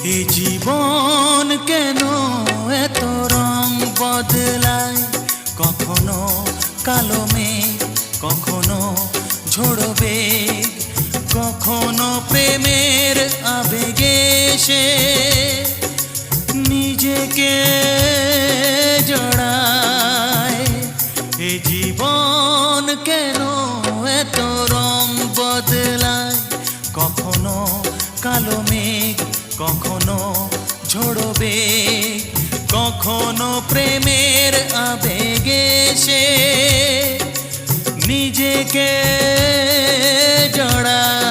এ জীবন কেন এত রং বদলায়, কখনো কালো মেঘ, কখনো ঝোড়ো বেগ, কখনো প্রেমের আবেগে সে নিজেকে জড়ায়। এ জীবন কেন এত রং বদলায়, কখনো কালো মেঘ, কখনো ঝোড়ো বেগ, কখনো প্রেমের আবেগে সে নিজেকে জড়ায়।